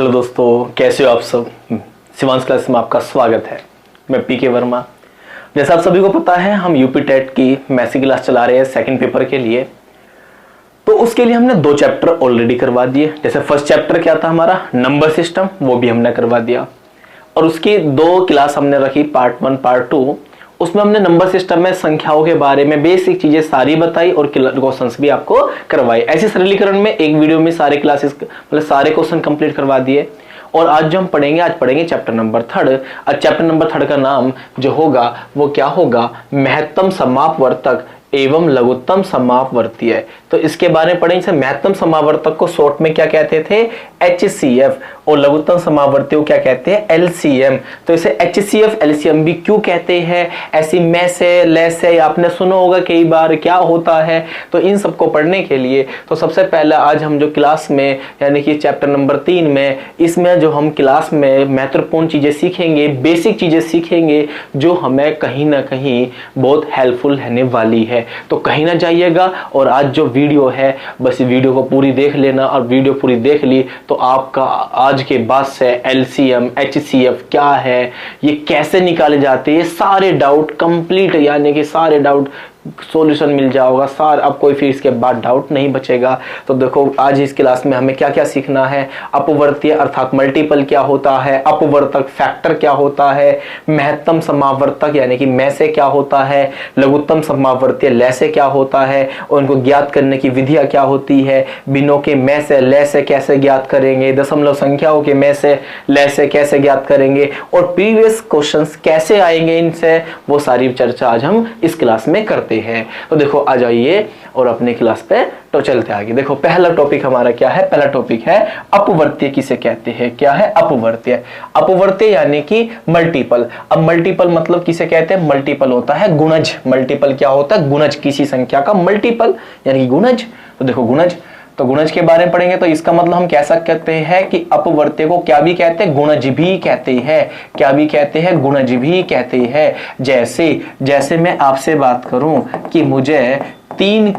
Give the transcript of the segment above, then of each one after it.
Hello दोस्तों, कैसे हो आप सब। शिवांश क्लास में आपका स्वागत है। मैं पीके वर्मा। जैसा आप सभी को पता है, हम यूपी टेट की मैथ्स क्लास चला रहे हैं सेकंड पेपर के लिए। तो उसके लिए हमने 2 चैप्टर ऑलरेडी करवा दिए। जैसे फर्स्ट चैप्टर क्या था हमारा, नंबर सिस्टम, वो भी हमने करवा दिया। और उसकी 2 क्लास हमने रखी, पार्ट 1 पार्ट 2। उसमें हमने नंबर सिस्टम में संख्याओं के बारे में बेसिक चीजें सारी बताई और क्वेश्चंस भी आपको करवाए। ऐसे सरलीकरण में एक वीडियो में सारे क्लासेस मतलब सारे क्वेश्चन कंप्लीट करवा दिए। और आज जो हम पढ़ेंगे, आज पढ़ेंगे चैप्टर नंबर 3। और चैप्टर नंबर 3 का नाम जो होगा वो क्या होगा, महत्तम समापवर्तक एवं लघुत्तम समापवर्तीय। तो इसके बारे में पढ़ेंगे। महत्तम समापवर्तक को शॉर्ट में क्या कहते थे, HCF, और लघुत्तम समापवर्ती को क्या कहते हैं, LCM। तो इसे HCF LCM भी क्यों कहते हैं, ऐसी में से ले से आपने सुना होगा कई बार, क्या होता है। तो इन सबको पढ़ने के लिए तो सबसे पहले आज हम जो क्लास में यानी कि चैप्टर नंबर 3 में, इसमें जो हम क्लास में महत्वपूर्ण चीजें सीखेंगे, बेसिक चीजें सीखेंगे जो हमें कहीं ना कहीं बहुत हेल्पफुल रहने वाली है। तो कहीं ना जाइएगा और आज जो वीडियो है बस वीडियो को पूरी देख लेना। और वीडियो पूरी देख ली तो आपका आज के बाद से LCM HCF क्या है, ये कैसे निकाले जाते हैं, सारे डाउट कंप्लीट यानी कि सारे डाउट सॉल्यूशन मिल जाओगा। अब कोई फिर इसके बाद डाउट नहीं बचेगा। तो देखो आज इस क्लास में हमें क्या क्या सीखना है। अपवर्तीय अर्थात मल्टीपल क्या होता है, अपवर्तक फैक्टर क्या होता है, महत्तम समावर्तक यानी कि में से क्या होता है, लघुत्तम समावर्तीय ले से क्या होता है, और उनको ज्ञात करने की विधियां क्या होती है, बिनों के में से ले से कैसे ज्ञात करेंगे, दशमलव संख्याओं के में से ले से कैसे ज्ञात करेंगे, और प्रीवियस क्वेश्चंस कैसे आएंगे इनसे, वो सारी चर्चा आज हम इस क्लास में करते हैं। तो देखो आ जाइए और अपने क्लास पे तो चलते आगे। देखो पहला टॉपिक हमारा क्या है, पहला टॉपिक है अपवर्तीय किसे कहते हैं। क्या है अपवर्तीय, अपवर्तीय यानी कि मल्टीपल। अब मल्टीपल मतलब किसे कहते हैं, मल्टीपल होता है गुणज। मल्टीपल क्या होता है, गुणज, किसी संख्या का मल्टीपल यानी कि गुणज। तो देखो गुणज, तो गुणज के बारे में पढ़ेंगे तो इसका मतलब हम कह सकते हैं कि अपवर्तीय को क्या भी कहते हैं, गुणज भी कहते हैं। क्या भी कहते हैं, गुणज भी कहते हैं। जैसे मैं आपसे बात करूं कि मुझे 3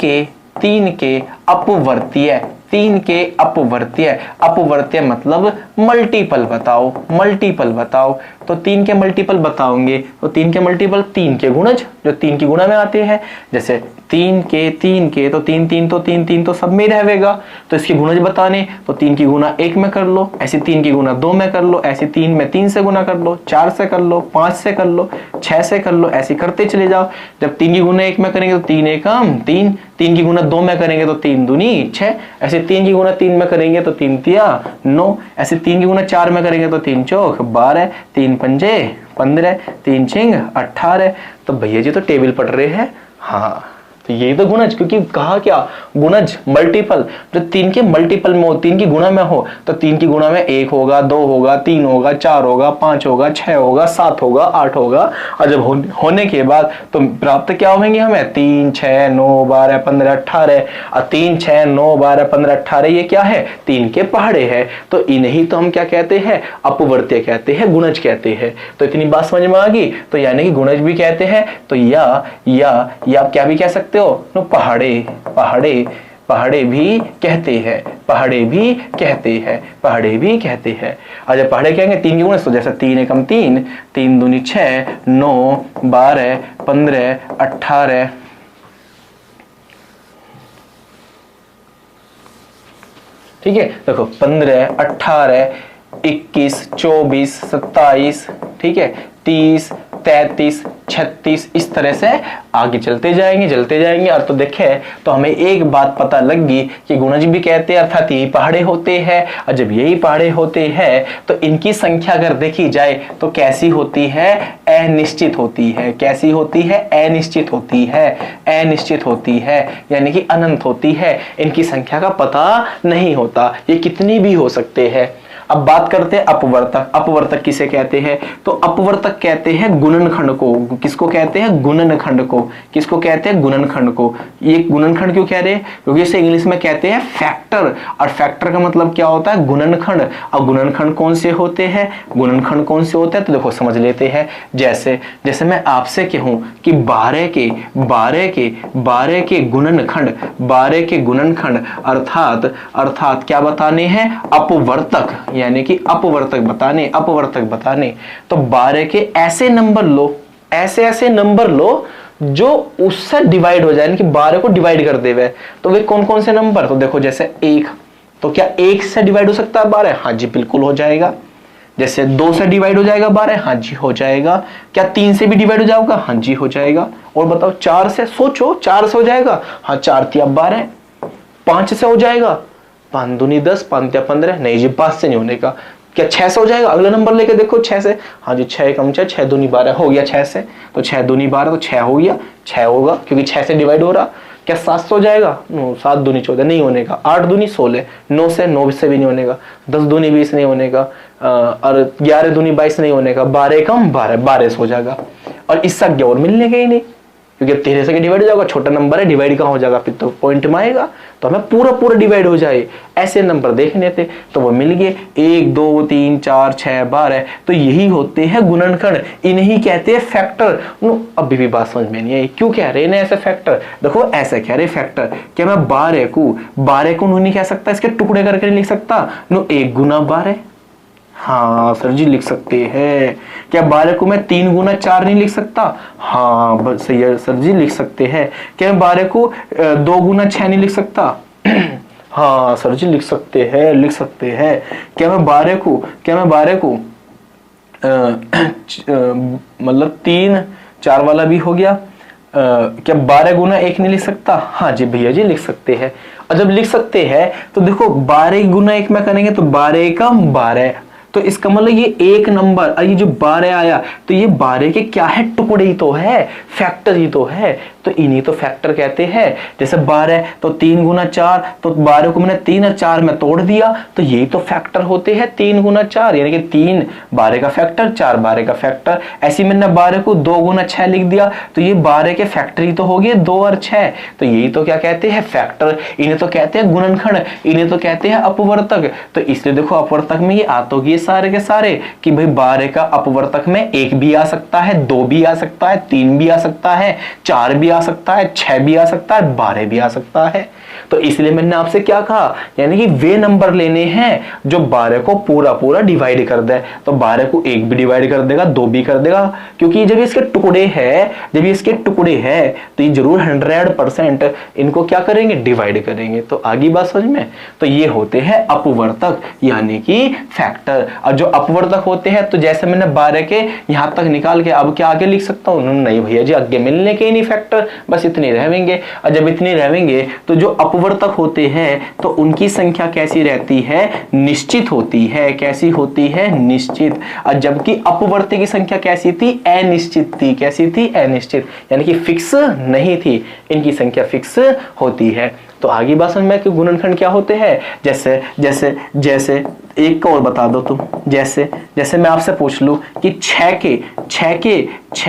के अपवर्तीय, 3 के अपवर्तीय मतलब मल्टीपल बताओ, मल्टीपल बताओ। तो 3 के मल्टीपल बताओगे तो 3 के मल्टीपल 3 के गुणज जो 3 की गुणा में आते हैं। जैसे 3 के तो 3 तो सब में रहेगा। तो इसके गुणज बताने तो 3 की गुणा 1 में कर लो, ऐसे 3 की गुणा 2 में कर लो, ऐसे 3 में 3 से गुणा कर लो, 4 से कर लो, 5 से कर लो, 6 से कर लो, ऐसे करते चले जाओ। जब 3 की गुणा 1 में करेंगे तो 3 एकम 3, 3 की गुणा 2 में करेंगे तो 3 दूनी 6, ऐसे 3 की गुणा 3 में करेंगे तो 3 तिया 9, ऐसे 3 की गुणा 4 में करेंगे तो 3 चौक 12, 3 पंजे 15, 3 छिंग 18। तो भैया जी तो टेबल पढ़ रहे हैं। हाँ तो यही तो गुणज, क्योंकि कहा क्या, गुणज मल्टीपल। जो 3 के मल्टीपल में हो, 3 की गुणा में हो, तो 3 की गुणा में 1 होगा, 2 होगा, 3 होगा, 4 होगा, 5 होगा, 6 होगा, 7 होगा, 8 होगा। और जब होने के बाद तो प्राप्त क्या होंगे हमें, 3 6 9 12 15 18। और 3 6 9 12 15 18 ये क्या है, 3 के पहाड़े है। तो इन्हीं तो हम क्या कहते हैं, अपवर्तीय कहते हैं, गुणज कहते हैं। तो इतनी बात समझ में आ गई। तो यानी कि गुणज भी कहते हैं। तो या आप क्या भी कह सकते हो, पहाड़े भी कहते हैं, पहाड़े भी कहते हैं। और जब पहाड़े कहेंगे 3 की गुणा तो जैसे 3 एकम 3, 3 दूनी 6, 9 12 15 18। ठीक है, देखो 15 18 21 24 27, ठीक है, 30 33 36, इस तरह से आगे चलते जाएंगे। और तो देखे तो हमें एक बात पता लग गई कि गुणज भी कहते हैं अर्थात यही पहाड़े होते हैं। और जब यही पहाड़े होते हैं तो इनकी संख्या अगर देखी जाए तो कैसी होती है, अनिश्चित होती है। कैसी होती है, अनिश्चित होती है यानी कि अनंत होती है। इनकी संख्या का पता नहीं होता, ये कितनी भी हो सकते हैं। अब बात करते हैं अपवर्तक। अपवर्तक किसे कहते हैं, तो अपवर्तक कहते हैं गुणनखंड को। किसको कहते हैं, गुणनखंड को। किसको कहते हैं, गुणनखंड को। ये गुणनखंड क्यों कह रहे हैं, क्योंकि इसे इंग्लिश में कहते हैं फैक्टर। और फैक्टर का मतलब क्या होता है, गुणनखंड। और गुणनखंड कौन से होते हैं, गुणनखंड कौन से होते हैं, तो देखो समझ लेते हैं। जैसे मैं आपसे कहूं कि 12 के गुणनखंड, 12 के गुणनखंड अर्थात क्या बताने हैं, अपवर्तक। यानी कि अपवर्तक बताने। तो 12 के ऐसे नंबर लो, ऐसे नंबर लो जो उससे डिवाइड हो जाए, यानी कि 12 को डिवाइड कर देवे। तो वे कौन कौन से नंबर? तो देखो जैसे 1, तो क्या 1 से डिवाइड हो सकता है 12? हाँ जी बिल्कुल हो जाएगा। जैसे 2 से डिवाइड हो जाएगा 12? हाँ जी हो जाएगा। क्या 3 से भी डिवाइड हो जाएगा? हाँ जी हो जाएगा। और बताओ 4 से, सोचो 4 से हो जाएगा? हाँ 4 3 12। 5 से हो जाएगा? 5 दूनी 10, 5 3 15। नहीं जी 5 से नहीं होने का। क्या 6 से हो जाएगा? अगला नंबर लेके देखो 6 से। हाँ जी 6 कम 6, 6 दूनी 12 हो गया 6 से। तो 6 दूनी 12, तो 6 हो गया, 6 होगा क्योंकि 6 से डिवाइड हो रहा। क्या 7 से हो जाएगा? 7 दूनी 14 नहीं होने का। 8 दूनी 16, 9 से, 9 से भी नहीं होने का। 10 दूनी 20 नहीं होने का। और 11 दूनी 22 नहीं होने का। 12 कम 12, 12 से हो जाएगा। और इससे आगे और मिलने का ही नहीं, क्योंकि 13 से डिवाइड हो जाएगा, छोटा नंबर है, डिवाइड कहाँ हो जाएगा, फिर तो पॉइंट में आएगा। तो हमें पूरा डिवाइड हो जाए ऐसे नंबर देखने थे, तो वो मिल गए 1 2 3 4 6 12। तो यही होते हैं गुणनखंड, इन्हीं कहते हैं फैक्टर। अभी भी बात समझ में नहीं आई, क्यों कह रहे हैं ऐसे फैक्टर? देखो ऐसे कह रहे फैक्टर, क्या मैं 12 को नहीं कह सकता, इसके टुकड़े करके नहीं लिख सकता? 1 गुना 12। हाँ सर जी लिख सकते हैं। क्या 12 को मैं 3 गुना 4 नहीं लिख सकता? हाँ सही है सर जी लिख सकते हैं। क्या मैं 12 को 2 गुना 6 नहीं लिख सकता? हाँ सर जी लिख सकते हैं। क्या मैं 12 को मतलब 3 4 वाला भी हो गया, क्या 12 गुना 1 नहीं लिख सकता? हाँ जी भैया जी लिख सकते हैं। और जब लिख सकते हैं तो देखो 12 गुना 1 में करेंगे तो 12 का 12। तो इसका मतलब ये एक नंबर, और ये जो 12 आया तो ये 12 के क्या है? टुकड़े ही तो है, फैक्टर ही तो है। तो इन्हीं तो फैक्टर कहते हैं। जैसे 12 तो 3 गुना 4, तो 12 को मैंने 3 और 4 में तोड़ दिया, तो यही तो फैक्टर होते हैं 3 गुना 4, यानी कि 3 12 का फैक्टर, 4 12 का फैक्टर। ऐसे मैंने 12 को 2 गुना 6 लिख दिया, तो ये 12 के फैक्टर ही तो हो गए 2 और 6। तो यही तो क्या कहते हैं? फैक्टर। इन्हें तो कहते हैं गुणनखंड, इन्हें तो कहते हैं अपवर्तक। तो इसलिए देखो अपवर्तक में ये आ तो गए सारे के सारे कि भाई 12 का अपवर्तक में 1 भी आ सकता है, 2 भी आ सकता है, 3 भी आ सकता है, 4 भी आ सकता है, 6 भी आ सकता है, 12 भी आ सकता है। तो इसलिए मैंने आपसे क्या कहा, यानी कि वे नंबर लेने हैं जो 12 को पूरा डिवाइड कर दे। तो 12 को 1 भी डिवाइड कर देगा, 2 भी कर देगा, क्योंकि जब इसके टुकड़े हैं तो ये जरूर 100% इनको क्या करेंगे? डिवाइड करेंगे। तो आगे बात समझ में? तो ये होते हैं अपवर्तक यानी कि फैक्टर। और जो अपवर्तक होते हैं, तो जैसे मैंने 12 के यहां तक निकाल के अब क्या आगे लिख सकता हूं? नहीं भैया जी आगे मिलने के ही नहीं फैक्टर, बस इतने रहेंगे। और जब इतने रहेंगे तो जो अपवर्तक होते हैं तो उनकी संख्या कैसी रहती है? निश्चित होती है। कैसी होती है? निश्चित। और जबकि अपवर्ती की संख्या कैसी थी? अनिश्चित थी। कैसी थी? अनिश्चित, यानी कि फिक्स नहीं थी। इनकी संख्या फिक्स होती है। तो आगे बात समझ में कि गुणनखंड क्या होते हैं? जैसे एक को और बता दो तुम। जैसे मैं आपसे पूछ लूं कि 6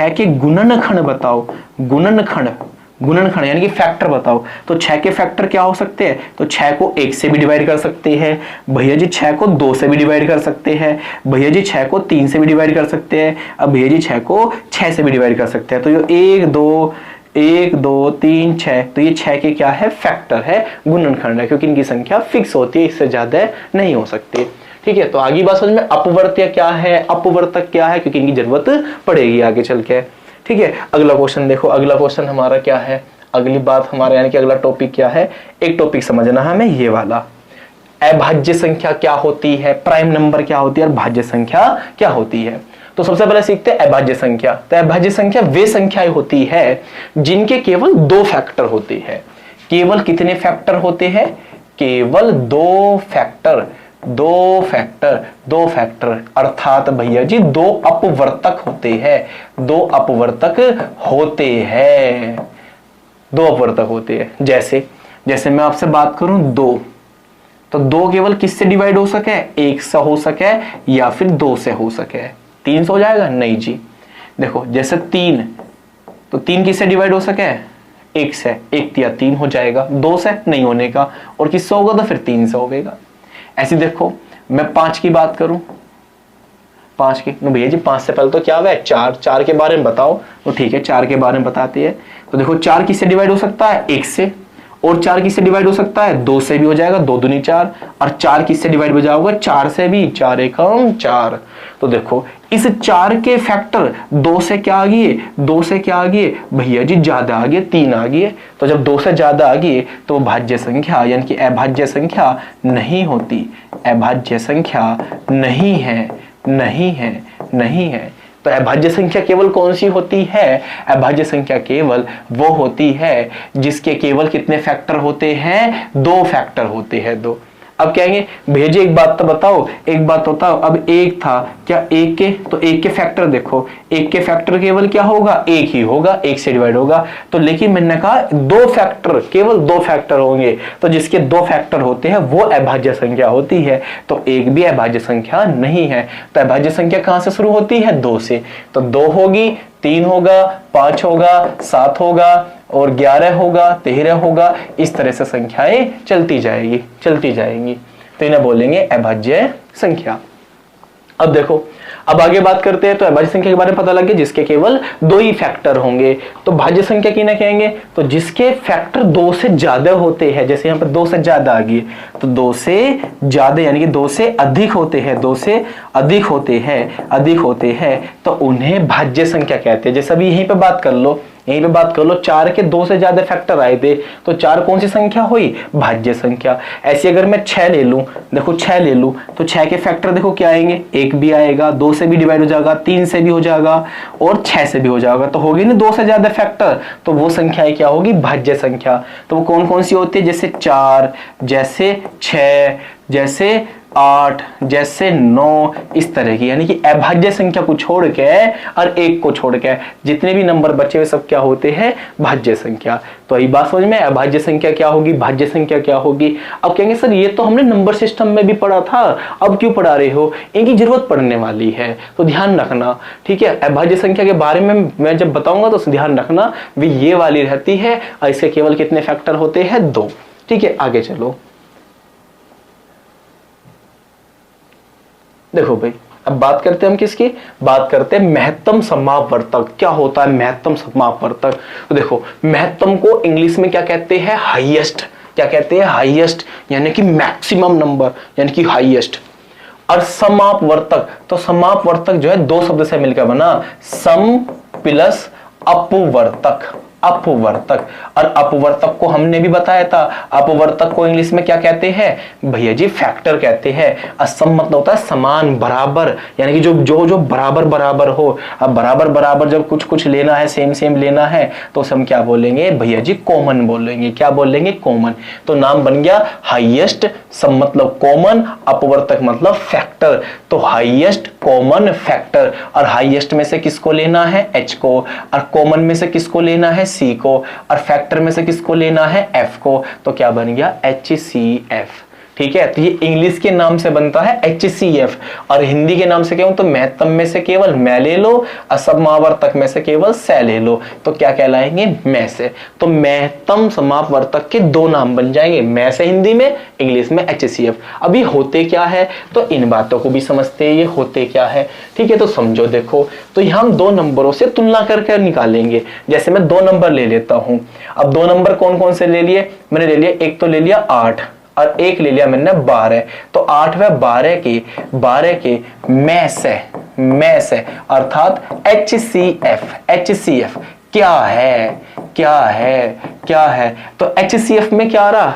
के गुणनखंड बताओ। गुणनखंड यानी कि फैक्टर बताओ। तो 6 के फैक्टर क्या हो सकते हैं? तो 6 को 1 से भी डिवाइड कर सकते हैं भैया जी, 6 को 2 से भी डिवाइड कर सकते हैं भैया जी, 6 को 3 से भी डिवाइड कर सकते हैं, अब भैया जी 6 को 6 से भी डिवाइड कर सकते हैं। तो ये 1 2 3 6, तो ये 6 के क्या है? फैक्टर है, गुणनखंड है, क्योंकि इनकी संख्या फिक्स होती है, इससे ज्यादा नहीं हो सकती। ठीक है, तो आगे बात समझ में अपवर्त्य क्या है, अपवर्तक क्या है, क्योंकि इनकी जरूरत पड़ेगी आगे चल के। ठीक है, अगला क्वेश्चन देखो। अगला क्वेश्चन हमारा क्या है? अगली बात हमारा यानी कि अगला टॉपिक क्या है? एक टॉपिक समझना है हमें ये वाला, अभाज्य संख्या क्या होती है, प्राइम नंबर क्या होती है और भाज्य संख्या क्या होती है। तो सबसे पहले सीखते हैं अभाज्य संख्या। तो अभाज्य संख्या वे संख्याएं होती है जिनके केवल 2 फैक्टर होते हैं। केवल कितने फैक्टर होते हैं? केवल 2 फैक्टर अर्थात भैया जी 2 अपवर्तक होते हैं। 2 अपवर्तक होते हैं। जैसे मैं आपसे बात करूं 2, तो 2 केवल किससे डिवाइड हो सके? 1 से हो सके या फिर 2 से हो सके। 3 से हो जाएगा? नहीं जी। देखो जैसे 3, तो 3 किससे डिवाइड हो सके? 1 से। 1 या 3 हो जाएगा, 2 से नहीं होने का। और किससे होगा? तो फिर 3 से होगा। ऐसे देखो मैं 5 की बात करूं, 5 की, भैया जी 5 से पहले तो क्या हुआ? 4 के बारे में बताओ। तो ठीक है 4 के बारे में बताते हैं। तो देखो 4 किससे डिवाइड हो सकता है? 1 से। और 4 किससे डिवाइड हो सकता है? 2 से भी हो जाएगा, 2 दूनी 4, और 4 किससे डिवाइड हो जाएगा? 4 से भी, 4 एकम 4। तो देखो इस 4 के फैक्टर 2 से क्या आ गए? 2 से क्या आ गए भैया जी? ज्यादा आ गए, 3 आ गए। तो जब 2 से ज्यादा आ गए तो भाज्य संख्या यानी कि अभाज्य संख्या नहीं होती, अभाज्य संख्या नहीं है, नहीं है, नहीं है। तो अभाज्य संख्या केवल कौन सी होती है? अभाज्य संख्या केवल वो होती है जिसके केवल कितने फैक्टर होते हैं? 2 फैक्टर होते हैं, 2। अब कहेंगे भैया जी एक बात तो बताओ, एक बात बताओ, अब एक था क्या एक के, तो एक के फैक्टर देखो, एक के फैक्टर केवल क्या होगा? एक ही होगा, एक से डिवाइड होगा। तो लेकिन मैंने कहा 2 फैक्टर, केवल 2 फैक्टर होंगे, तो जिसके 2 फैक्टर होते हैं वो अभाज्य संख्या होती है। तो एक भी अभाज्य संख्या नहीं है। तो अभाज्य संख्या कहां से शुरू होती है? 2 से। तो 2 होगी, 3 होगा, 5 होगा, 7 होगा, और 11 होगा, 13 होगा, इस तरह से संख्याएं चलती जाएगी, चलती जाएंगी। तो इन्हें बोलेंगे अभाज्य संख्या। अब देखो, अब आगे बात करते हैं। तो अभाज्य संख्या के बारे में पता लग गया जिसके केवल 2 ही फैक्टर होंगे। तो भाज्य संख्या किन्हें कहेंगे? तो जिसके फैक्टर 2 से ज्यादा होते हैं। जैसे यहाँ पर 2 से ज्यादा आ गई, तो 2 से ज्यादा यानी कि 2 से अधिक होते हैं, 2 से अधिक होते हैं, अधिक होते हैं, तो उन्हें भाज्य संख्या कहते हैं। जैसे अभी यहीं पे बात कर लो, यहीं पे बात कर लो, 4 के 2 से ज्यादा फैक्टर आए थे, तो 4 कौन सी संख्या हुई? भाज्य संख्या। ऐसी अगर मैं 6 ले लूं, देखो 6 ले लूं, तो 6 के फैक्टर देखो क्या आएंगे? 1 भी आएगा, 2 से भी डिवाइड हो जाएगा, 3 से भी हो जाएगा, और 6 से भी हो जाएगा। तो होगी ना 2 से ज्यादा फैक्टर, तो वो संख्याएं क्या होगी? भाज्य संख्या। तो वो कौन कौन सी होती है? जैसे 4, जैसे 6, जैसे 8, जैसे 9, इस तरह की। यानी कि अभाज्य संख्या को छोड़ के और 1 को छोड़ के जितने भी नंबर बचे हुए सब क्या होते हैं? भाज्य संख्या। तो यही बात समझ में, अभाज्य संख्या क्या होगी, भाज्य संख्या क्या होगी। अब कहेंगे सर ये तो हमने नंबर सिस्टम में भी पढ़ा था, अब क्यों पढ़ा रहे हो? इनकी जरूरत पड़ने वाली है, तो ध्यान रखना, ठीक है। अभाज्य संख्या के बारे में मैं जब बताऊंगा तो ध्यान रखना, वे ये वाली रहती है और इसके केवल कितने फैक्टर होते हैं? 2। ठीक है, आगे चलो। देखो भाई, अब बात करते हैं हम किसकी? बात करते हैं महत्तम समापवर्तक। क्या होता है महत्तम समापवर्तक? तो देखो, महत्तम को इंग्लिश में क्या कहते हैं? हाईएस्ट। क्या कहते हैं? हाईएस्ट, यानी कि मैक्सिमम नंबर, यानी कि हाईएस्ट। और समापवर्तक, तो समापवर्तक जो है 2 शब्द से मिलकर बना, सम प्लस अपवर्तक, अपवर्तक। और अपवर्तक को हमने भी बताया था, अपवर्तक को इंग्लिश में क्या कहते हैं भैया जी? फैक्टर कहते हैं। असम मतलब होता है समान, बराबर, यानी कि जो जो जो बराबर बराबर हो। अब बराबर बराबर जब कुछ कुछ लेना है, सेम सेम लेना है, तो उसे हम क्या बोलेंगे भैया जी? कॉमन बोलेंगे। क्या बोलेंगे? कॉमन। तो नाम बन गया हाईएस्ट, सम मतलब कॉमन, अपवर्तक मतलब फैक्टर। तो हाईएस्ट कॉमन फैक्टर। और हाईएस्ट में से किसको लेना है? एच को। और कॉमन में से किसको लेना है? सी को। और फैक्टर में से किसको लेना है? एफ को। तो क्या बन गया? HCF। ठीक है, तो ये इंग्लिश के नाम से बनता है HCF, और हिंदी के नाम से क्या हो? तो महत्तम में से केवल मैं ले लो और समापवर्तक में से केवल से ले लो, तो क्या कहलाएंगे? मैं से। तो महत्तम समापवर्तक के 2 नाम बन जाएंगे, मैं से हिंदी में, इंग्लिश में HCF। अभी होते क्या है, तो इन बातों को भी समझते हैं, ये होते क्या है। ठीक है, तो समझो, देखो, तो यहां हम 2 नंबरों से तुलना करके निकालेंगे। जैसे मैं 2 नंबर ले लेता हूं। अब 2 नंबर कौन कौन से ले लिए? मैंने ले लिया, एक तो ले लिया 8 और एक ले लिया मैंने 12। तो 8 व 12 के मैं से अर्थात HCF क्या है? क्या है? क्या है? तो HCF में क्या आ रहा?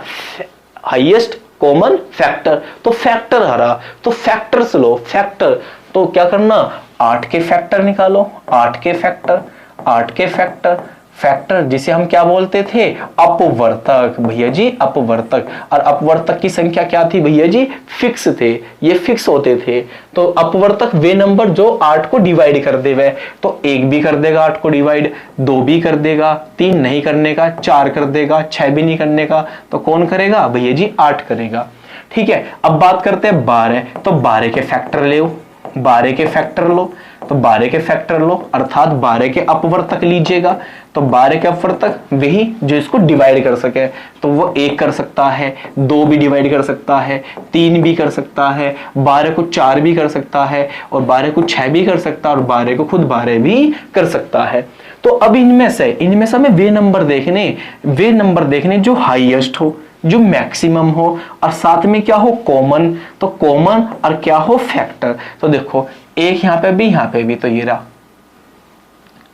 Highest common factor. तो फैक्टर आ रहा, तो फैक्टर्स लो, फैक्टर। तो क्या करना? 8 के फैक्टर निकालो, 8 के फैक्टर, 8 के फैक्टर, फैक्टर जिसे हम क्या बोलते थे? अपवर्तक। भैया जी अपवर्तक। और अपवर्तक की संख्या क्या थी भैया जी? फिक्स थे, ये फिक्स होते थे। तो अपवर्तक वे नंबर जो 8 को डिवाइड कर देवे। तो 1 भी कर देगा 8 को डिवाइड, 2 भी कर देगा, 3 नहीं करने का, 4 कर देगा, 6 भी नहीं करने का, तो कौन करेगा भैया जी? 8 करेगा। ठीक है, अब बात करते हैं 12। तो 12 के फैक्टर ले, 12 के फैक्टर लो, तो 12 के फैक्टर लो अर्थात 12 के अपवर्तक लीजिएगा। तो 12 के अपवर्तक वही जो इसको डिवाइड कर सके, तो वो 1 कर सकता है, 2 भी डिवाइड कर सकता है, 3 भी कर सकता है, 12 को 4 भी कर सकता है, और 12 को 6 भी कर सकता है, और 12 को खुद 12 भी कर सकता है। तो अब इनमें से हमें वे नंबर देखने जो हाईएस्ट हो, जो मैक्सिमम हो, और साथ में क्या हो, कॉमन। तो कॉमन और क्या हो, फैक्टर। तो देखो एक यहाँ पे भी तो ये रहा,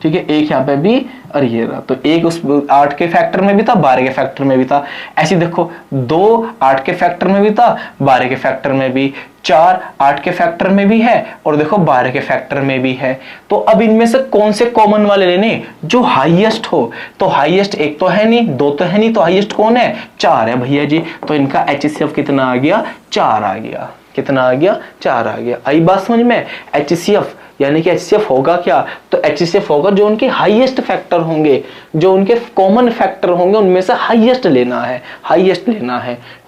ठीक है, एक यहाँ पे भी और ये रहा। तो एक उस 8 के फैक्टर में भी था, 12 के फैक्टर में भी था। ऐसे देखो 2 8 के फैक्टर में भी था, 12 के फैक्टर में भी, 4 8 के फैक्टर में भी है, और देखो 12 के फैक्टर में भी है। तो अब इनमें से कौन से कॉमन वाले लेने, जो हाईएस्ट हो। तो हाईएस्ट एक तो है नहीं, 2 तो है नहीं, तो हाईएस्ट कौन है, 4 है भैया जी। तो इनका HCF कितना आ गया, 4 आ गया। कितना आ गया, 4 आ गया। आई बात समझ में। HCF यानी कि HCF होगा क्या, तो HCF होगा जो उनके हाईएस्ट फैक्टर होंगे, जो उनके कॉमन फैक्टर होंगे, उनमें से हाईएस्ट लेना है,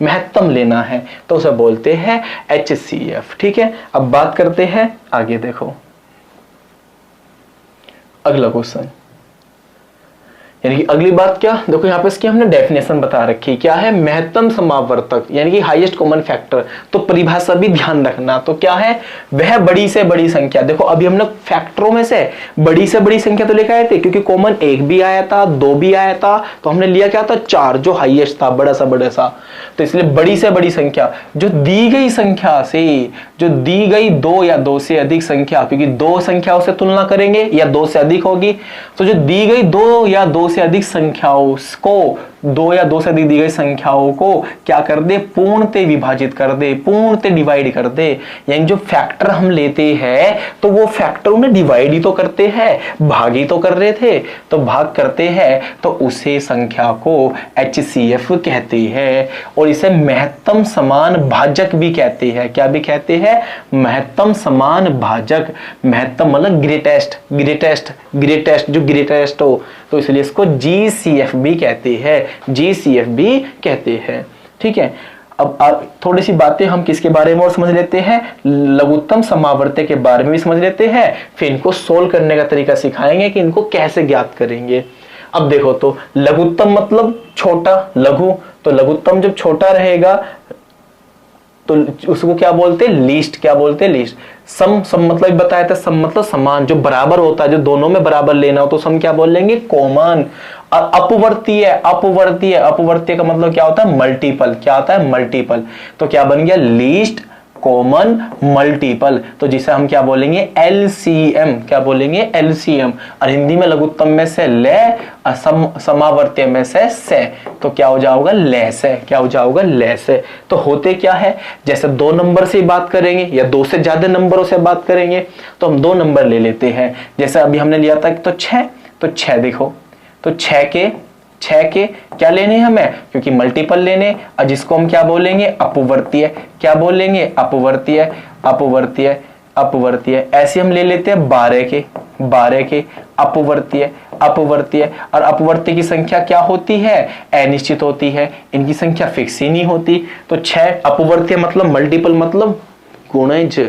महत्तम लेना है, तो उसे बोलते हैं HCF। ठीक है, अब बात करते हैं आगे। देखो अगला क्वेश्चन, यानी कि अगली बात क्या, देखो यहाँ पे इसकी हमने डेफिनेशन बता रखी, क्या है, महत्तम समावर्तक यानी कि हाईएस्ट कॉमन फैक्टर। तो परिभाषा भी ध्यान रखना, तो क्या है, वह बड़ी से बड़ी संख्या। देखो अभी हमने फैक्टरों में से बड़ी संख्या तो लेकर आए थे, क्योंकि कॉमन 1 भी आया था, 2 भी आया था, तो हमने लिया क्या था, 4, जो हाईएस्ट था, बड़ा सा। तो इसलिए बड़ी से बड़ी संख्या जो दी गई संख्या से, जो दी गई 2 या 2 से अधिक संख्या, क्योंकि 2 संख्याओं से तुलना करेंगे या 2 से अधिक होगी, तो जो दी गई 2 या 2 से अधिक संख्याओं को, 2 या 2 से अधिक दी गई संख्याओं को क्या कर दे, पूर्णतः विभाजित कर दे, पूर्णतः डिवाइड कर दे। यानी जो फैक्टर हम लेते हैं तो वो फैक्टर उन्हें डिवाइड ही तो करते हैं, भाग ही तो कर रहे थे, तो भाग करते हैं, तो उसे संख्या को HCF कहते हैं। और इसे महत्तम समान भाजक भी कहते हैं। क्या भी कहते हैं, महत्तम समान भाजक। महत्तम मतलब ग्रेटेस्ट जो ग्रेटेस्ट हो, तो इसलिए इसको GCF भी कहते हैं। ठीक है, अब थोड़ी सी बातें हम किसके बारे में और समझ लेते हैं, लघुत्तम समावर्त के बारे में भी समझ लेते हैं, फिर इनको सोल्व करने का तरीका सिखाएंगे कि इनको कैसे ज्ञात करेंगे। अब देखो, तो लघुत्तम मतलब छोटा, लघु, तो लघुत्तम जब छोटा रहेगा तो उसको क्या बोलते हैं, लीस्ट। क्या बोलते हैं, लीस्ट। सम मतलब बताया था, सम मतलब समान, जो बराबर होता है, जो दोनों में बराबर लेना हो, तो सम क्या बोल लेंगे, कॉमन। और अपवर्तीय का मतलब क्या होता है, मल्टीपल। क्या होता है, मल्टीपल। तो क्या बन गया, लीस्ट कॉमन मल्टीपल, तो जिसे हम क्या बोलेंगे, LCM। क्या बोलेंगे, LCM। और हिंदी में लघुत्तम में से ले, समावर्तीय में से, तो क्या हो जाएगा, ले से। क्या हो जाएगा, ले से। तो होते क्या है, जैसे 2 नंबर से बात करेंगे या 2 से ज्यादा नंबरों से बात करेंगे, तो हम 2 नंबर ले लेते हैं। जैसे अभी हमने लिया था तो 6, तो 6 देखो, तो 6 के क्या लेने हमें, क्योंकि मल्टीपल लेने, और जिसको हम क्या बोलेंगे, अपवर्तीय। क्या बोलेंगे, अपवर्तीय। ऐसे हम ले लेते हैं 12 के अपवर्तीय। और अपवर्तीय की संख्या क्या होती है, अनिश्चित होती है, इनकी संख्या फिक्स ही नहीं होती। तो 6 अपवर्तीय मतलब मल्टीपल मतलब गुणज,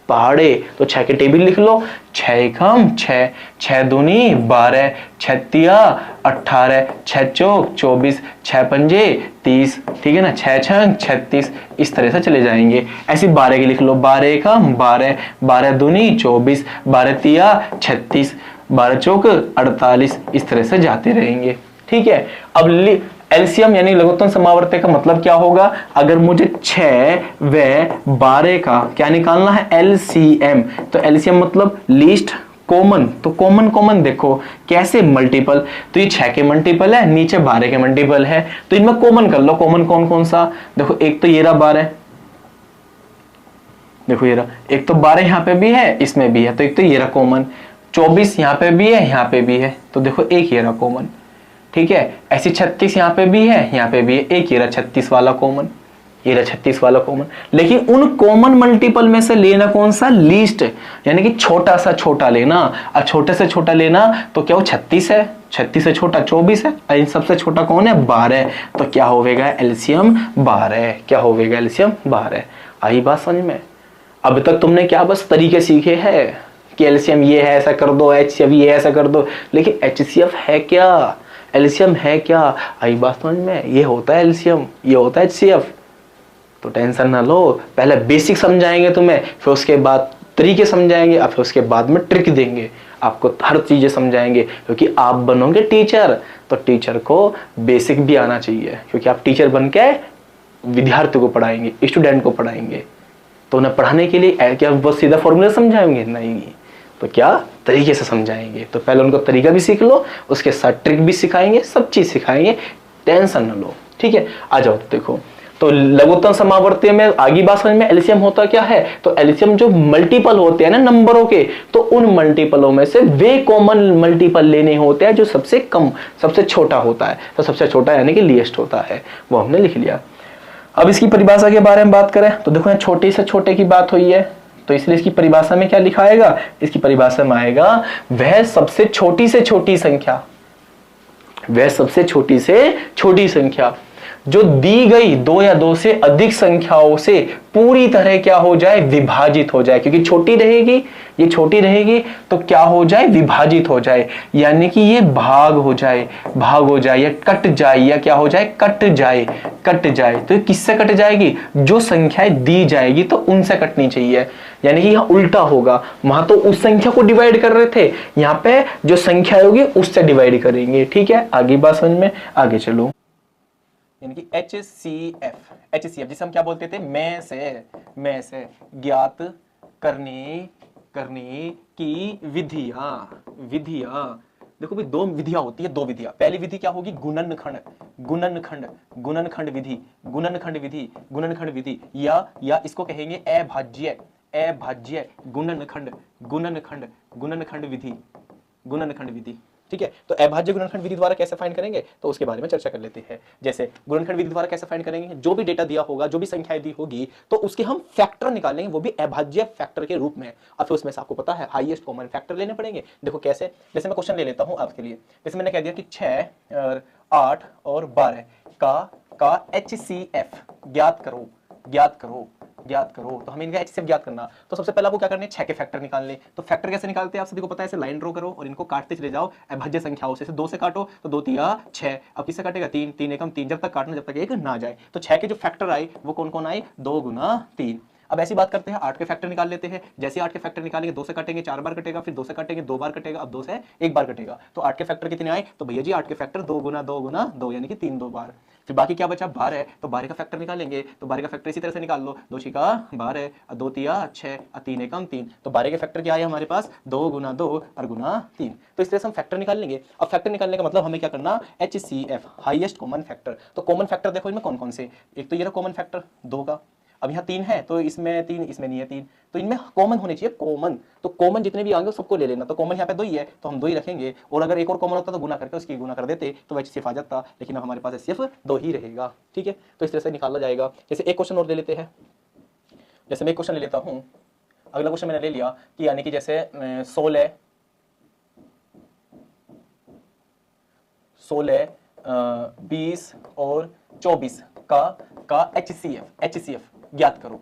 पहाड़े। तो 6 के टेबल लिख लो, 6 एकम 6, 6 दूनी 12, 6 तिया 18, 6 चौक 24, 6 पंजे 30, ठीक है ना, 6 छंग 36, इस तरह से चले जाएंगे। ऐसे 12 के लिख लो, 12 एकम 12, 12 दूनी 24, 12 तिया 36, 12 चौक 48, इस तरह से जाते रहेंगे। ठीक है, अब एलसीएम यानी लघुत्तम समावर्त का मतलब क्या होगा, अगर मुझे 6 व 12 का क्या निकालना है, LCM। तो LCM मतलब लीस्ट कॉमन। तो कॉमन देखो कैसे, मल्टीपल। तो ये 6 के मल्टीपल है, नीचे 12 के मल्टीपल है, तो इनमें कॉमन कर लो। कॉमन कौन सा, देखो एक तो ये रहा 12, देखो ये रहा, एक तो 12 यहाँ पे भी है, इसमें भी है, तो एक तो ये रहा कॉमन। 24 यहाँ पे भी है, यहाँ पे भी है, तो देखो एक ये रहा कॉमन। ठीक है, ऐसी 36 यहाँ पे भी है, यहाँ पे भी है, एक ये रहा 36 वाला कॉमन, ये रहा 36 वाला कॉमन। लेकिन उन कॉमन मल्टीपल में से लेना कौन सा, लीस्ट, यानी कि छोटा सा छोटा लेना। और छोटे से छोटा लेना तो क्या हो, 36 है, 36 से छोटा 24 है, और इन सबसे छोटा कौन है, 12। तो क्या होगा, एलसीएम 12। क्या होगा, एलसीएम 12। आई बात समझ में। अब तक तुमने क्या बस तरीके सीखे हैं कि एलसीएम ये है ऐसा कर दो, एचसीएफ ये ऐसा कर दो, लेकिन एचसीएफ है क्या, एलसीएम है क्या, आई बात समझ में। ये होता है एलसीएम, ये होता है एचसीएफ। तो टेंशन ना लो, पहले बेसिक समझाएंगे तुम्हें, फिर उसके बाद तरीके समझाएंगे, और फिर उसके बाद में ट्रिक देंगे। आपको हर चीज़ें समझाएंगे, क्योंकि आप बनोगे टीचर, तो टीचर को बेसिक भी आना चाहिए, क्योंकि आप टीचर बन के विद्यार्थी को पढ़ाएंगे, स्टूडेंट को पढ़ाएंगे। तो उन्हें पढ़ाने के लिए क्या बस सीधा फॉर्मूला समझाएंगे? नहीं, तो क्या तरीके से समझाएंगे। तो पहले उनको तरीका भी सीख लो, उसके साथ ट्रिक भी सिखाएंगे, सब चीज़ सिखाएंगे, टेंशन न लो। ठीक है, आ जाओ। तो देखो, तो लघुत्तम समावर्ती में आगे बात समझ में, एलसीएम होता क्या है? तो एलसीएम जो मल्टीपल होते हैं ना नंबरों के, तो उन मल्टीपलों में से वे कॉमन मल्टीपल लेने होते हैं जो सबसे कम, सबसे छोटा होता है। तो सबसे छोटा यानी कि लीस्ट होता है, वो हमने लिख लिया। अब इसकी परिभाषा के बारे में बात करें तो देखो, यहाँ छोटे से छोटे की बात हुई है, तो इसलिए इसकी परिभाषा में क्या लिखा आएगा? इसकी परिभाषा में आएगा वह सबसे छोटी से छोटी संख्या, वह सबसे छोटी से छोटी संख्या जो दी गई दो या दो से अधिक संख्याओं से पूरी तरह क्या हो जाए? विभाजित हो जाए। क्योंकि छोटी रहेगी, ये छोटी रहेगी, तो क्या हो जाए? विभाजित हो जाए, यानी कि ये भाग हो जाए, भाग हो जाए, या कट जाए, या क्या हो जाए? कट जाए, कट जाए। तो किससे कट जाएगी? जो संख्याएं दी जाएगी तो उनसे कटनी चाहिए, यानी कि यहाँ उल्टा होगा। वहां तो उस संख्या को डिवाइड कर रहे थे, यहाँ पे जो संख्या होगी उससे डिवाइड करेंगे। ठीक है, आगे बात समझ में, आगे चलो। यानी कि HCF जिसे हम क्या बोलते थे? मैं से ज्ञात करने की विधियां। देखो भाई, दो विधियां होती है, दो विधियां। पहली विधि क्या होगी? गुणनखंड विधि, या इसको कहेंगे अभाज्य गुणनखंड विधि। ठीक है, तो अभाज्य गुणनखंड विधि द्वारा कैसे फाइंड करेंगे, तो उसके बारे में चर्चा कर लेते हैं। जैसे गुणनखंड विधि द्वारा कैसे फाइंड करेंगे? जो भी डेटा दिया होगा, जो भी संख्याएं दी होगी, तो उसके हम फैक्टर निकालेंगे, वो भी अभाज्य फैक्टर के रूप में। अब फिर उसमें से आपको पता है हाईएस्ट कॉमन फैक्टर लेने पड़ेंगे। देखो कैसे, जैसे मैं क्वेश्चन ले लेता हूं आपके लिए। जैसे मैंने कह दिया कि 6, 8 और 12 का HCF ज्ञात करो। तो हमें इनका HCF ज्ञात करना, तो सबसे पहले आपको क्या करना है? 6 के फैक्टर निकालने। तो फैक्टर कैसे निकालते हैं आप सभी को पता है, ऐसे लाइन ड्रॉ करो और इनको काटते चले जाओ अभाज्य संख्याओं से। 2 से काटो तो 2 तिया 6, अब किससे काटेगा? 3, 3 एकम 3, जब तक काटना जब तक एक ना जाए। तो 6 के जो फैक्टर आए वो कौन कौन आए? 2 गुना 3। अब ऐसी बात करते हैं, 8 के फैक्टर निकाल लेते हैं। जैसे 8 के फैक्टर निकालेंगे, 2 से काटेंगे 4 बार कटेगा, फिर 2 से काटेंगे 2 बार कटेगा, अब 2 से 1 बार कटेगा। तो 8 के फैक्टर कितने आए? तो भैया जी 8 के फैक्टर 2 गुना 2 गुना 2, यानी कि 3 2 बार। फिर बाकी क्या बचा? 12। तो 12 का फैक्टर निकालेंगे, तो 12 का फैक्टर इसी तरह से निकाल लो। 2 छिका 12, 2 तिया 6, 3 एकम 3। तो 12 के फैक्टर क्या आए हमारे पास? 2 गुना 2 और गुना 3। तो इस तरह से हम फैक्टर निकाल लेंगे। अब फैक्टर निकालने का मतलब हमें क्या करना? HCF highest common factor. तो कॉमन फैक्टर देखो इनमें कौन कौन से? एक तो ये रहा कॉमन फैक्टर 2 का। अब यहाँ 3 है, तो इसमें 3, इसमें नहीं है 3, तो इनमें कॉमन होने चाहिए कॉमन। तो कॉमन जितने भी आएंगे सबको ले लेना। तो कॉमन यहाँ पे 2 ही है, तो हम 2 ही रखेंगे, और अगर एक और कॉमन होता तो गुना करके उसकी गुना कर देते तो वह HCF आ जाता, लेकिन अब हमारे पास सिर्फ 2 ही रहेगा। ठीक है, तो इस तरह से निकाला जाएगा। जैसे एक क्वेश्चन और ले लेते हैं। जैसे मैं एक क्वेश्चन ले लेता हूँ, अगला क्वेश्चन मैंने ले लिया कि यानी कि जैसे 16, 20 और 24 का HCF ज्ञात करो।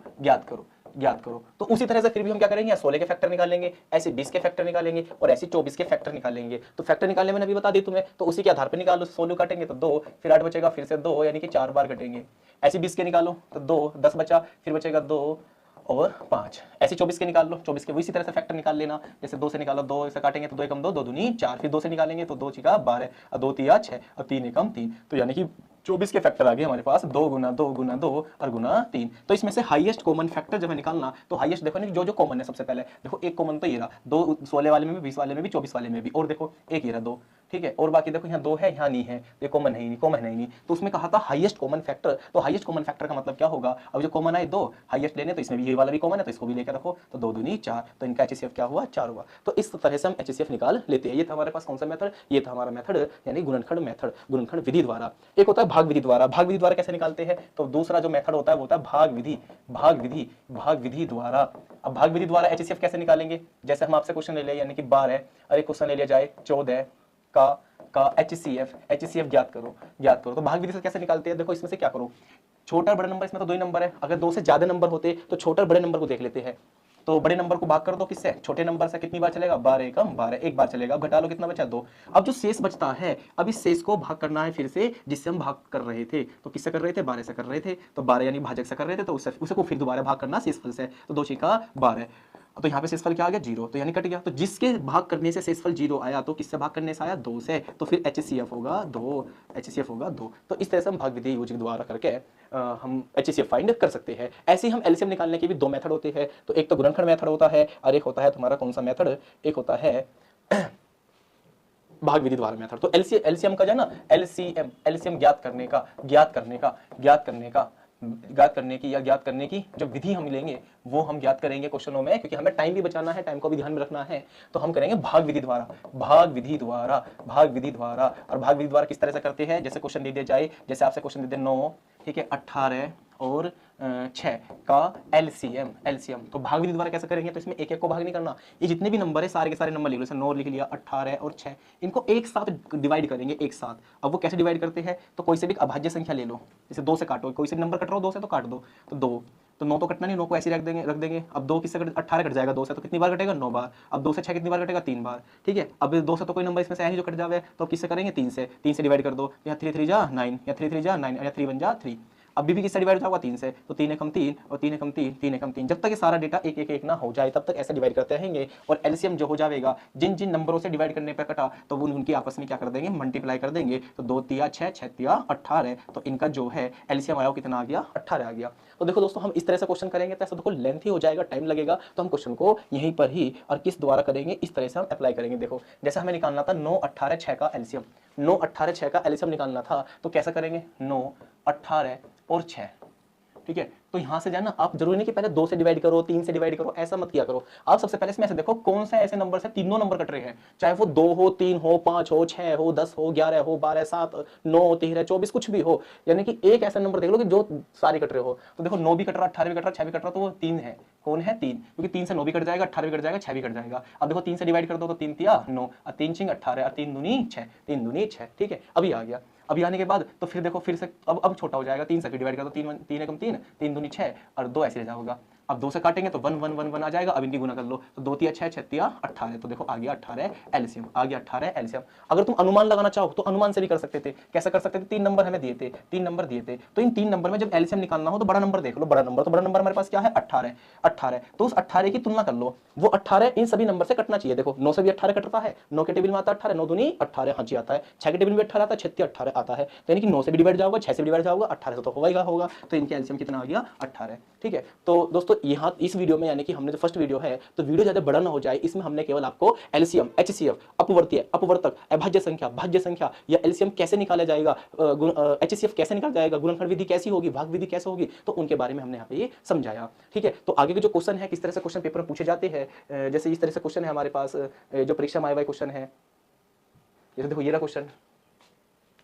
तो उसी तरह से फिर भी हम क्या करेंगे? 16 के फैक्टर निकालेंगे, ऐसे 20 के फैक्टर निकालेंगे, और ऐसे 24 के फैक्टर निकालेंगे। तो फैक्टर निकालने में अभी बता दी तुम्हें, तो उसी के आधार पर निकालो। 16 काटेंगे तो 2, फिर 8 बचेगा, फिर से 2, यानी कि 4 बार कटेंगे। ऐसे 20 के निकालो तो 2, 10 बचा, फिर बचेगा 2 और 5। ऐसे 24 के निकाल लो, 24 के इसी तरह से फैक्टर निकाल लेना। जैसे 2 से निकालो, 2 से काटेंगे तो 2 एकम 2, 2 दूनी 4, फिर 2 से निकालेंगे तो 2 छिका 12, और 2 तिया 6, और 3 एकम 3। तो यानी कि 24 के फैक्टर आ गए हमारे पास 2 गुना 2 गुना 2 और गुना 3। तो इसमें से हाईएस्ट कॉमन फैक्टर जब है निकालना, तो हाईएस्ट देखो ना जो कॉमन है। सबसे पहले देखो एक कॉमन तो ये रहा, 2 16 वाले में भी, 20 वाले में भी, 24 वाले में भी, और देखो एक ये रहा 2। ठीक है, और बाकी देखो यहाँ 2 है, यहाँ नहीं है, ये कॉमन है ही नहीं। तो उसमें कहा था हाईएस्ट कॉमन फैक्टर। तो हाईएस्ट कॉमन फैक्टर का मतलब क्या होगा? अब जो कॉमन आए 2, हाईएस्ट लेने, तो इसमें भी ये वाला भी कॉमन है, तो इसको भी लेकर रखो, तो 2 दूनी 4, तो इनका HCF क्या हुआ? 4 हुआ। तो इस तरह से हम HCF निकाल लेते हैं। ये था हमारे पास कौन सा मेथड? ये था हमारा मेथड, यानी गुणनखंड मेथड, गुणनखंड विधि द्वारा। एक होता है भाग विधि द्वारा। भाग विधि द्वारा कैसे निकालते हैं? तो दूसरा जो मेथड होता है वो होता है भाग विधि द्वारा। अब भाग विधि द्वारा HCF कैसे निकालेंगे? जैसे हम आपसे क्वेश्चन ले लिया, यानी कि 12, और एक क्वेश्चन ले लिया जाए 14 का HCF ज्ञात करो। तो भाग विधि से कैसे निकालते हैं? देखो इसमें से क्या करो, छोटा बड़ा नंबर, इसमें तो 2 ही नंबर है, अगर 2 से ज्यादा नंबर होते तो छोटा बड़े नंबर को देख लेते हैं। तो बड़े नंबर को भाग कर दो किससे? छोटे नंबर से। कितनी बार चलेगा? 12 एकम 12, एक बार चलेगा। अब घटा लो, कितना बचा? 2। अब जो शेष बचता है, अब इस शेष को भाग करना है फिर से, जिससे हम भाग कर रहे थे। तो किससे कर रहे थे? 12 से कर रहे थे, तो 12 यानी भाजक से कर रहे थे, तो उसे को फिर दोबारा भाग करना शेषफल से। तो 2 छिका 12, तो यहाँ पे शेषफल क्या आ गया 0, तो यानी कट गया। तो जिसके भाग करने से शेषफल 0 आया तो किससे भाग करने से आया 2 से, तो फिर HCF होगा 2, HCF होगा 2। तो इस तरह से हम भाग विधि यूज द्वारा करके हम HCF फाइंड कर सकते हैं। ऐसे ही हम एलसीएम निकालने के भी 2 मेथड होते हैं। तो एक तो गुणनखंड मेथड होता है और एक होता है तुम्हारा कौन सा मेथड, एक होता है भाग विधि द्वारा मेथड। तो एलसीएम का जो है ना, एलसीएम ज्ञात करने की जो विधि हम लेंगे वो हम ज्ञात करेंगे क्वेश्चनों में, क्योंकि हमें टाइम भी बचाना है, टाइम को भी ध्यान में रखना है। तो हम करेंगे भाग विधि द्वारा। और भाग विधि द्वारा किस तरह से करते हैं, जैसे क्वेश्चन दे दिया जाए, जैसे आपसे क्वेश्चन दे दे 9, ठीक है, 18 और 6 का एलसीएम। तो भाग विधि द्वारा कैसे करेंगे, तो इसमें एक एक को भाग नहीं करना, ये जितने भी नंबर है सारे के सारे नंबर लिख लो, जैसे 9 लिख लिया, 18 और 6, इनको एक साथ डिवाइड करेंगे, एक साथ। अब वो कैसे डिवाइड करते हैं, तो कोई से भी अभाज्य संख्या ले लो, जैसे 2 से काटो, कोई से नंबर कट रहा हो 2 से तो काट दो, तो 2, तो 9 तो कटना नहीं, 9 को ऐसे रख देंगे। अब 2 किससे 18 कट जाएगा 2 से, तो कितनी बार कटेगा 9 बार। अब 2 से 6 कितनी बार कटेगा 3 बार, ठीक है। अब 2 से तो कोई नंबर इसमें से है नहीं जो कट जावे, तो किससे करेंगे 3 से डिवाइड कर दो, यहाँ 3 3 जा 9, या 3 3 जा 9, या 3 1 जा 3। अब भी किससे डिवाइड होगा 3 से, तो 3 एकम 3 और 3 एकम 3, 3 एकम 3, जब तक ये सारा डेटा एक एक एक ना हो जाए तब तक ऐसे डिवाइड करते रहेंगे। और एलसीएम जो हो जाएगा, जिन जिन नंबरों से डिवाइड करने पर कटा, तो वो उनकी आपस में क्या कर देंगे, मल्टीप्लाई कर देंगे। तो 2 तिया 6, 6 तिया 18, तो इनका जो है एलसीएम आया कितना आ गया, 18 आ गया। तो देखो दोस्तों, हम इस तरह से क्वेश्चन करेंगे तो ऐसा देखो लेंथी हो जाएगा, टाइम लगेगा, तो हम क्वेश्चन को यहीं पर ही और किस द्वारा करेंगे, इस तरह से हम अप्लाई करेंगे। देखो जैसे हमें निकालना था 9 18 6 का एलसीएम, 9 18 6 का एलसीएम निकालना था, तो कैसा करेंगे, 9 18 और 6, ठीक है। तो यहां से जाना, आप जरूरी नहीं कि पहले 2 से डिवाइड करो, 3 से डिवाइड करो, ऐसा मत किया करो। आप सबसे पहले इसमें ऐसे देखो कौन सा ऐसे नंबर से तीनों नंबर कट रहे हैं, चाहे वो 2 हो, 3 हो, 5 हो, 6 हो, 10 हो, 11 हो, 12 7 9 13 24 कुछ भी हो, यानी कि एक ऐसा नंबर देख लो कि जो सारे कट रहे हो। तो देखो 9 भी कट रहा, 18 भी कट रहा, 6 भी कट रहा, तो वो 3 है। कौन है 3, क्योंकि 3 से 9 भी कट जाएगा, 18 भी कट जाएगा, 6 भी कट जाएगा। अब देखो 3 से डिवाइड कर दो, तो 3 तिया 9 और 3 छिंग 18 और 3 दूनी 6, 3 दूनी 6, ठीक है। अभी आ गया। अभी आने के बाद तो फिर देखो फिर से अब छोटा हो जाएगा, 3 से डिवाइड कर दो, 3 एकम 3, 3 दूनी 6 और 2 ऐसे रह जाएगा। अब 2 से काटेंगे तो 1 1 1 1 आ जाएगा। अब इनकी गुना कर लो, तो 2 तिया 6, 6 तिया 18, तो देखो आ गया 18 एलसीएम, आ गया 18 एलसीएम। अगर तुम अनुमान लगाना चाहो तो अनुमान से भी कर सकते थे। कैसे कर सकते थे, 3 नंबर हमें दिए थे, 3 नंबर दिए थे, तो इन 3 नंबर में जब एलसीएम निकालना हो तो बड़ा नंबर देख लो, बड़ा नंबर, तो बड़ा नंबर हमारे पास क्या है 18, तो उस 18 की तुलना कर लो, वो 18 इन सभी नंबर से कटना चाहिए। देखो 9 से भी 18 कटता है, 9 के टेबल में आता है 18, 9 दूनी 18, हाँ जी आता है। 6 के टेबल में 18 आता है, 6 18 आता है, तो यानी कि 9 से भी डिवाइड जाओगा, 6 से भी डिवाइड जाओगा, 18 से तो होगा। तो इनके एलसीएम कितना आ गया 18, ठीक है। तो दोस्तों यहाँ इस वीडियो में, यानी कि हमने जो फर्स्ट वीडियो है, तो वीडियो ज्यादा बड़ा ना हो जाए, इसमें हमने केवल आपको एलसीएम, एचसीएफ, अपवर्तीय, अपवर्तक, अभाज्य संख्या, भाज्य संख्या या एलसीएम कैसे निकाला जाएगा, एचसीएफ कैसे निकाला जाएगा, गुणनखंड विधि कैसी होगी, भाग विधि कैसे होगी, तो उनके बारे में हमने यहाँ पे ये समझाया, ठीक है। तो आगे के जो क्वेश्चन है, किस तरह से क्वेश्चन पेपर में पूछे जाते हैं, जैसे इस तरह से क्वेश्चन है हमारे पास, जो परीक्षा में आए हुए क्वेश्चन है, जैसे देखो ये रहा क्वेश्चन,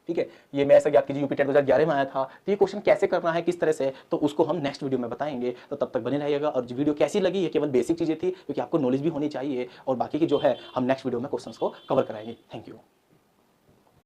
ठीक है। ये मैं ऐसा ज्ञात कीजिए यूपी टेट 2011 में आया था। तो ये क्वेश्चन कैसे करना है, किस तरह से, तो उसको हम नेक्स्ट वीडियो में बताएंगे। तो तब तक बने रहिएगा। और वीडियो कैसी लगी, ये केवल बेसिक चीजें थी, क्योंकि आपको नॉलेज भी होनी चाहिए, और बाकी की जो है हम नेक्स्ट वीडियो में क्वेश्चंस को कवर कराएंगे। Thank you.